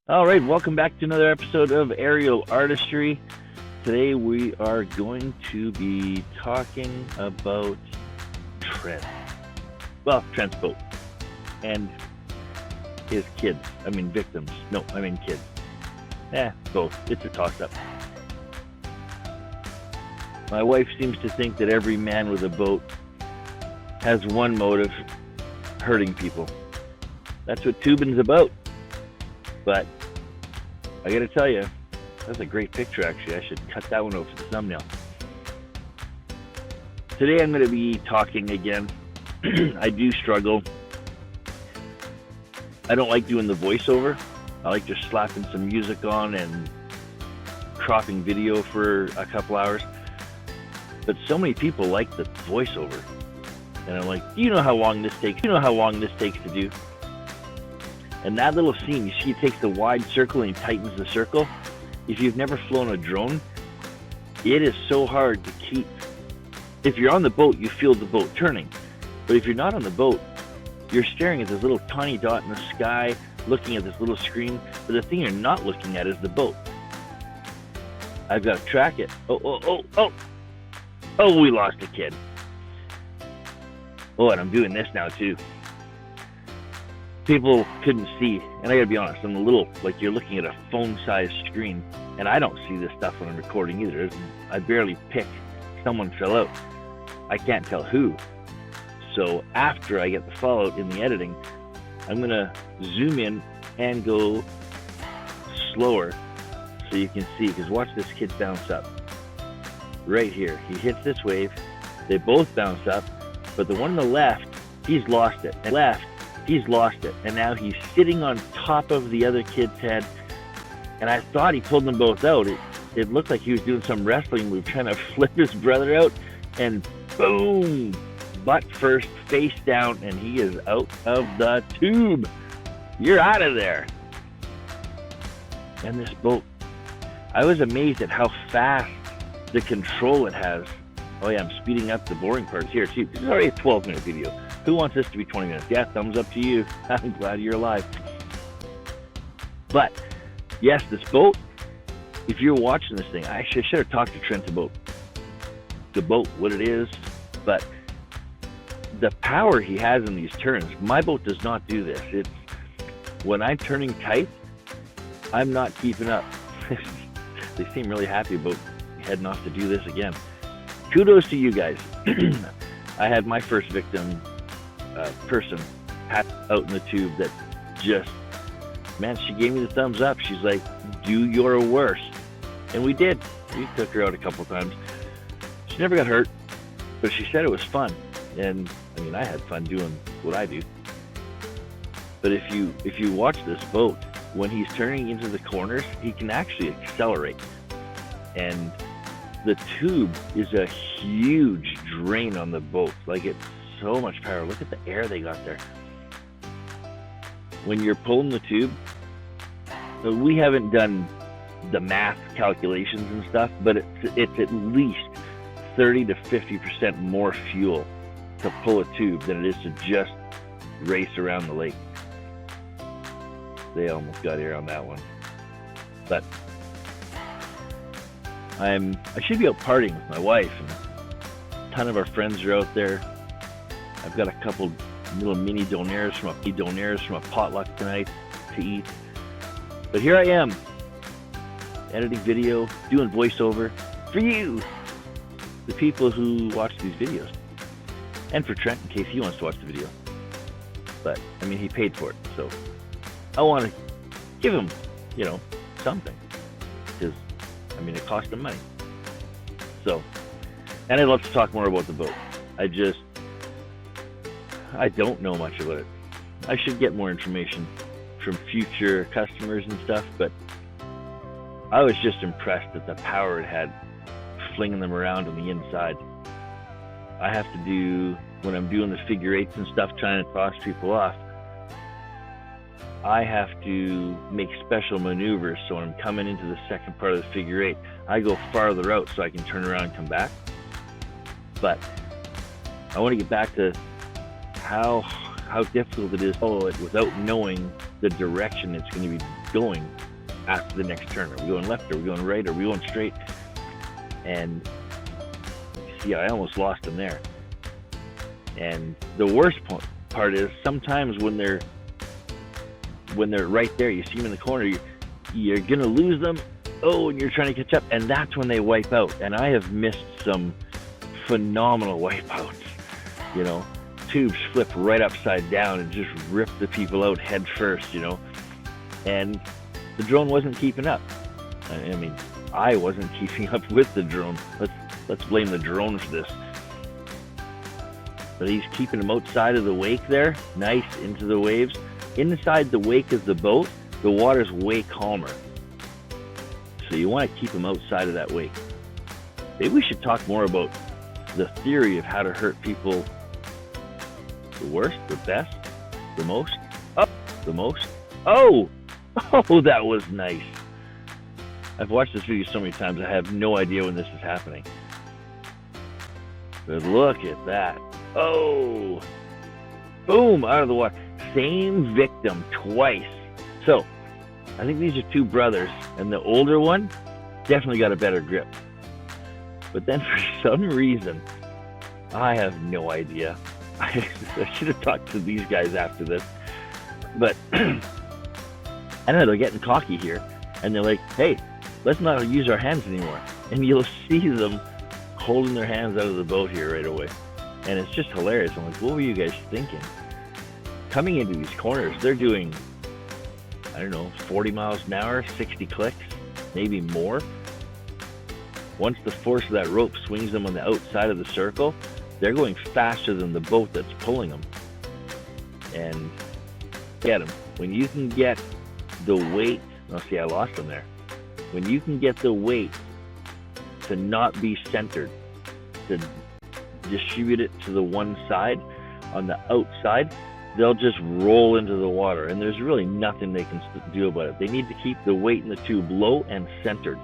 All right, welcome back to another episode of Aerial Artistry. Today we are going to be talking about Trent. Well, Trent's boat and his kids. Victims. No, kids. Both. It's a toss-up. My wife seems to think that every man with a boat has one motive: hurting people. That's what tubing's about. But I gotta tell you, that's a great picture actually. I should cut that one out for the thumbnail. Today I'm gonna be talking again. I do struggle. I don't like doing the voiceover. I like just slapping some music on and cropping video for a couple hours. But so many people like the voiceover. And I'm like, do you know how long this takes? Do you know how long this takes to do? And that little scene, you see he takes the wide circle and he tightens the circle. If you've never flown a drone, it is so hard to keep. If you're on the boat, you feel the boat turning. But if you're not on the boat, you're staring at this little tiny dot in the sky, looking at this little screen, but the thing you're not looking at is the boat. I've got to track it. Oh, we lost a kid. Oh, and I'm doing this now too. People couldn't see, and I gotta be honest, I'm a little, like you're looking at a phone-sized screen, and I don't see this stuff when I'm recording either. I barely pick. Someone fell out. I can't tell who. So after I get the fallout in the editing, I'm gonna zoom in and go slower so you can see, because watch this kid bounce up. Right here, he hits this wave, they both bounce up, but the one on the left, he's lost it. And now he's sitting on top of the other kid's head. And I thought he pulled them both out. It looked like he was doing some wrestling move, trying to flip his brother out. And boom, butt first, face down, and he is out of the tube. You're out of there. And this boat, I was amazed at how fast the control it has. Oh yeah, I'm speeding up the boring parts here too. This is already a 12-minute video. Who wants this to be 20 minutes? Yeah, thumbs up to you. I'm glad you're alive. But, yes, this boat, if you're watching this thing, I should have talked to Trent about the boat, what it is, but the power he has in these turns. My boat does not do this. It's when I'm turning tight, I'm not keeping up. They seem really happy about heading off to do this again. Kudos to you guys. I had my first victim person out in the tube that just, man, she gave me the thumbs up. She's like, do your worst. And we did. We took her out a couple times. She never got hurt, but she said it was fun. And I had fun doing what I do. But if you watch this boat, when he's turning into the corners, he can actually accelerate. And the tube is a huge drain on the boat. Like, it's so much power. Look at the air they got there. When you're pulling the tube, so we haven't done the math calculations and stuff, but it's at least 30 to 50% more fuel to pull a tube than it is to just race around the lake. They almost got air on that one. But I should be out partying with my wife, and a ton of our friends are out there. I've got a couple little mini donaires from a potluck tonight to eat. But here I am, editing video, doing voiceover for you, the people who watch these videos, and for Trent in case he wants to watch the video. But he paid for it, so I want to give him, something, because it cost him money. So, and I'd love to talk more about the boat. I don't know much about it. I should get more information from future customers and stuff, but I was just impressed at the power it had flinging them around on the inside. I have to do, when I'm doing the figure eights and stuff, trying to toss people off, I have to make special maneuvers. So when I'm coming into the second part of the figure eight, I go farther out so I can turn around and come back. But I want to get back to how difficult it is to follow it without knowing the direction it's going to be going after the next turn? Are we going left? Are we going right? Are we going straight? And see, I almost lost him there. And the worst part is sometimes when they're right there, you see them in the corner, you're gonna lose them. Oh, and you're trying to catch up, and that's when they wipe out. And I have missed some phenomenal wipeouts. You know, tubes flip right upside down and just rip the people out head first. You know, and the drone wasn't keeping up. I mean, I wasn't keeping up with the drone. Let's blame the drone for this. But he's keeping them outside of the wake there, nice into the waves. Inside the wake of the boat, the water's way calmer. So you want to keep them outside of that wake. Maybe we should talk more about the theory of how to hurt people the worst, the best, the most, the most. Oh, that was nice. I've watched this video so many times, I have no idea when this is happening. But look at that. Oh, boom, out of the water. Same victim twice. So, I think these are two brothers, and the older one definitely got a better grip. But then for some reason, I have no idea. I should have talked to these guys after this. But, I don't know, they're getting cocky here. And they're like, hey, let's not use our hands anymore. And you'll see them holding their hands out of the boat here right away. And it's just hilarious. I'm like, what were you guys thinking? Coming into these corners, they're doing, I don't know, 40 miles an hour, 60 clicks, maybe more. Once the force of that rope swings them on the outside of the circle, they're going faster than the boat that's pulling them. And get them. When you can get the weight, oh, see, I lost them there. When you can get the weight to not be centered, to distribute it to the one side, on the outside, they'll just roll into the water, and there's really nothing they can do about it. They need to keep the weight in the tube low and centered.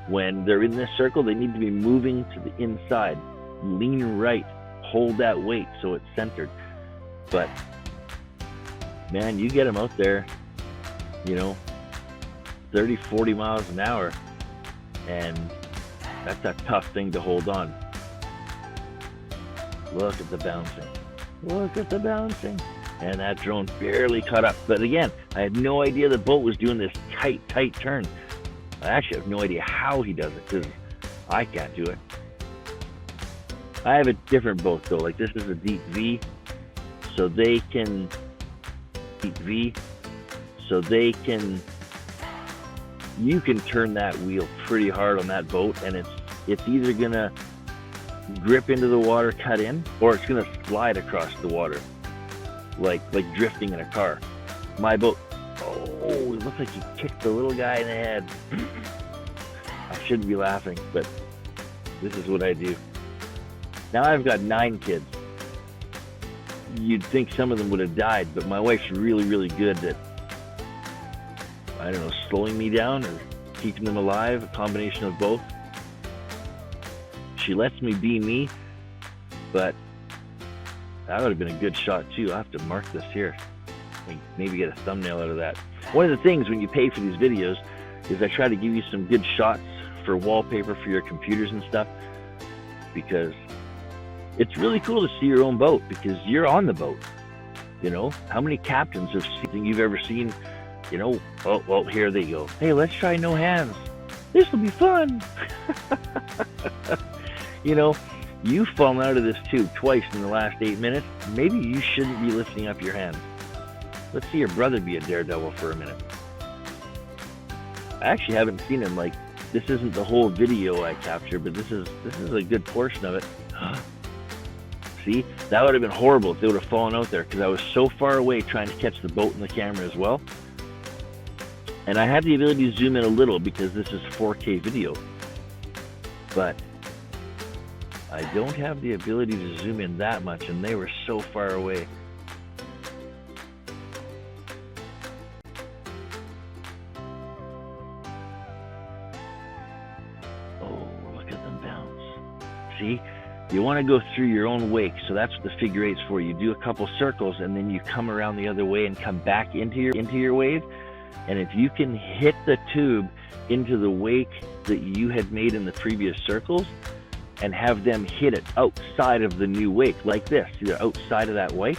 When they're in this circle, they need to be moving to the inside. Lean right, hold that weight so it's centered. But, man, you get them out there, 30, 40 miles an hour, and that's a tough thing to hold on. Look at the bouncing. Look at the bouncing. And that drone barely caught up. But again, I had no idea the boat was doing this tight turn. I actually have no idea how he does it, because I can't do it. I have a different boat though. Like, this is a deep V, so they can you can turn that wheel pretty hard on that boat, and it's either gonna grip into the water, cut in, or it's gonna slide across the water, like drifting in a car. My boat, oh, it looks like he kicked the little guy in the head. I shouldn't be laughing, but this is what I do. Now I've got 9 kids. You'd think some of them would have died, but my wife's really, really good at, I don't know, slowing me down or keeping them alive, a combination of both. She lets me be me, but that would have been a good shot too. I'll have to mark this here. Maybe get a thumbnail out of that. One of the things when you pay for these videos is I try to give you some good shots for wallpaper for your computers and stuff, because it's really cool to see your own boat, because you're on the boat. How many captains have seen you've ever seen? Oh, well, here they go. Hey, let's try no hands. This will be fun. You've fallen out of this tube twice in the last 8 minutes. Maybe you shouldn't be lifting up your hands. Let's see your brother be a daredevil for a minute. I actually haven't seen him. Like, this isn't the whole video I captured, but this is a good portion of it. See, that would have been horrible if they would have fallen out there, because I was so far away trying to catch the boat and the camera as well. And I had the ability to zoom in a little because this is 4K video. But I don't have the ability to zoom in that much, and they were so far away. Oh, look at them bounce. See? You want to go through your own wake, so that's what the figure eight's for. You do a couple circles, and then you come around the other way and come back into your wave. And if you can hit the tube into the wake that you had made in the previous circles and have them hit it outside of the new wake, like this, either outside of that wake,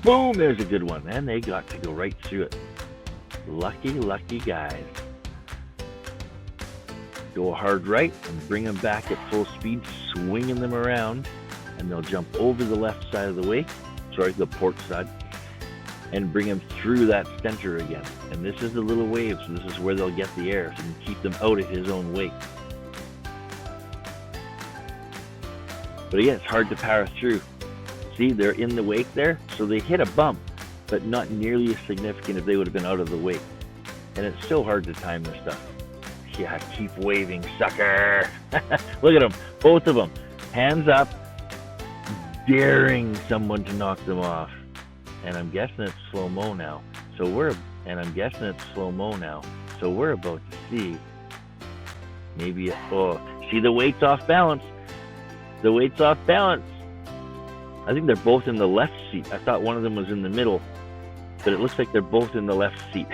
boom, there's a good one. And they got to go right through it. Lucky, lucky guys. Go a hard right and bring them back at full speed, swinging them around, and they'll jump over the left side of the wake, sorry, the port side, and bring them through that center again. And this is the little waves, and this is where they'll get the air, so you can keep them out of his own wake. But again, it's hard to power through. See, they're in the wake there, so they hit a bump, but not nearly as significant if they would have been out of the wake. And it's so hard to time this stuff. Yeah, keep waving, sucker. Look at them, both of them. Hands up, daring someone to knock them off. And I'm guessing it's slow-mo now. So we're about to see maybe see the weight's off balance. The weight's off balance. I think they're both in the left seat. I thought one of them was in the middle, but it looks like they're both in the left seat.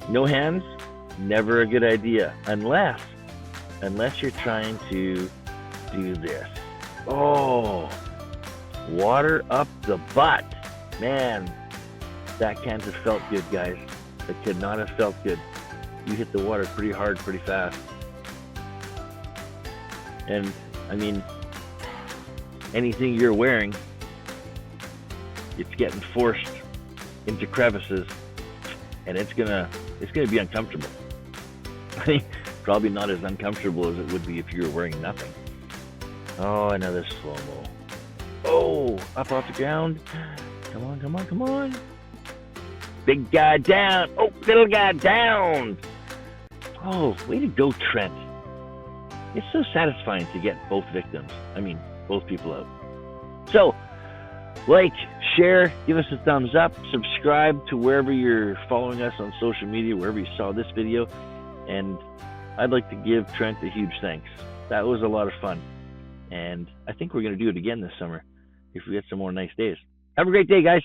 No hands, never a good idea, unless you're trying to do this. Oh, water up the butt. Man, that can't have felt good, guys. That could not have felt good. You hit the water pretty hard, pretty fast. And, I mean, anything you're wearing, it's getting forced into crevices, and it's gonna be uncomfortable. I think probably not as uncomfortable as it would be if you were wearing nothing. Oh, another slow-mo. Oh, up off the ground. Come on, come on, come on. Big guy down. Oh, little guy down. Oh, way to go, Trent. It's so satisfying to get both victims. I mean, both people out. So, like, share, give us a thumbs up, subscribe to wherever you're following us on social media, wherever you saw this video, and I'd like to give Trent a huge thanks. That was a lot of fun, and I think we're going to do it again this summer if we get some more nice days. Have a great day, guys.